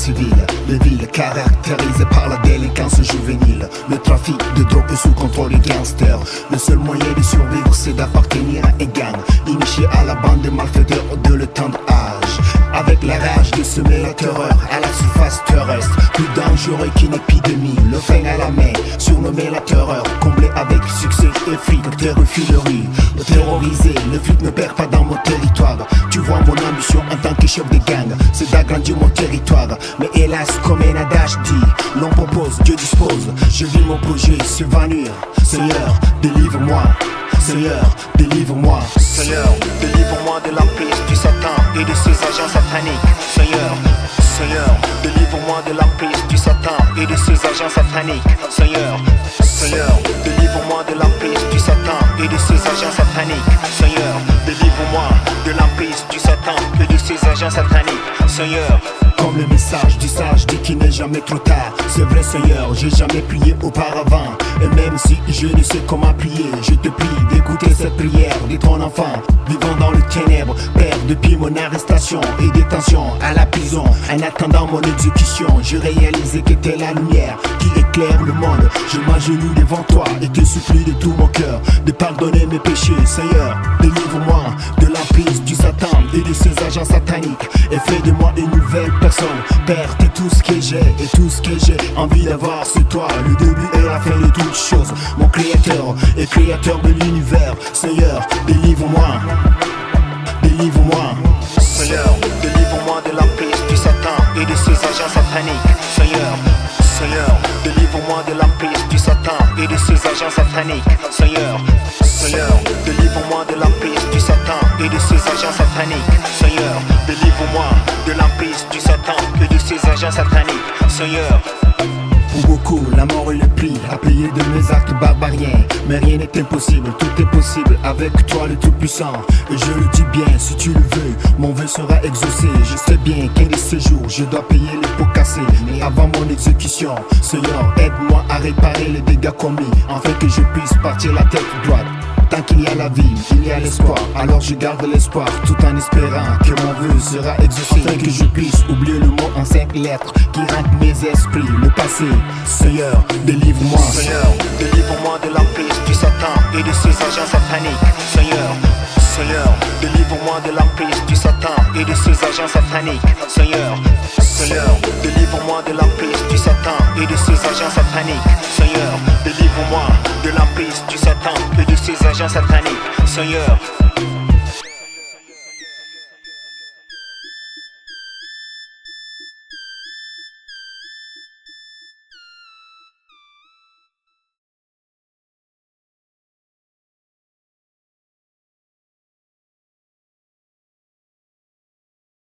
civile. Les villes caractérisées par la délinquance juvénile. Le trafic de drogue est sous contrôle des gangsters. Le seul moyen de survivre c'est d'appartenir à un gang. Initié à la bande des malfaiteurs de le tendre âge. Avec la rage de semer la terreur à la surface terrestre. Plus dangereux qu'une épidémie. Le flingue à la main, surnommé la terreur. Comblé avec succès et fric, terrefilerie. Terrorisé, le flic ne perd pas dans mon territoire. Tu vois mon ambition en tant que chef de gang, c'est d'agrandir mon territoire. Mais hélas, comme un adage dit, l'on propose, Dieu dispose. Je vis mon projet s'évanouir. Seigneur, délivre-moi. Seigneur, délivre-moi. Seigneur, délivre-moi de l'emprise du Satan et de ses agents sataniques. Seigneur, Seigneur, délivre-moi de l'emprise du Satan et de ses agents sataniques. Seigneur, Seigneur, délivre-moi de l'emprise du Satan et de ses agents sataniques. Seigneur, délivre-moi de l'emprise du Satan et de ses agents sataniques. Seigneur, comme le message du sage dit qu'il n'est jamais trop tard. C'est vrai Seigneur, j'ai jamais prié auparavant. Et même si je ne sais comment prier, je te prie d'écouter cette prière de ton enfant. Vivant dans le ténèbre, Père, depuis mon arrestation et détention à la prison. En attendant mon exécution, je réalisais que t'es la lumière qui éclaire le monde. Je m'agenouille devant toi et te supplie de tout mon cœur de pardonner mes péchés. Seigneur, délivre-moi de l'emprise du Satan et de ses agents sataniques. Et fais de moi une nouvelle personne. Père, t'es tout ce que j'ai et tout ce que j'ai envie d'avoir, c'est toi. Le début et la fin de toutes choses. Mon créateur et créateur de l'univers. Seigneur, délivre-moi. Délivre-moi. Seigneur, délivre-moi de l'emprise du Satan et de ses agents sataniques. Seigneur, Seigneur, délivre-moi de l'emprise du Satan et de ses agents sataniques. Seigneur, Seigneur, délivre-moi de l'emprise du Satan et de ses agents sataniques. Seigneur, délivre-moi de l'emprise du Satan et de ses agents sataniques. Seigneur. Pour beaucoup, la mort est le prix à payer de mes actes barbariens. Mais rien n'est impossible, tout est possible avec toi le Tout-Puissant. Et je le dis bien, si tu le veux, mon vœu sera exaucé. Je sais bien qu'un de ces jours, je dois payer les pots cassés. Mais avant mon exécution, Seigneur, aide-moi à réparer les dégâts commis, afin que je puisse partir la tête droite. Tant qu'il y a la vie, il y a l'espoir. Alors je garde l'espoir tout en espérant que mon vœu sera exaucé. Afin que je puisse oublier le mot en 5 lettres qui rentre mes esprits, le passé. Seigneur, délivre-moi. Seigneur, délivre-moi de l'emprise du Satan et de ses agents sataniques. Seigneur, Seigneur, délivre-moi de l'emprise du Satan et de ses agents sataniques. Seigneur, Seigneur, délivre-moi de l'emprise du Satan et de ses agents sataniques. Seigneur, délivre-moi de l'emprise du Satan et de ses agents sataniques. Seigneur.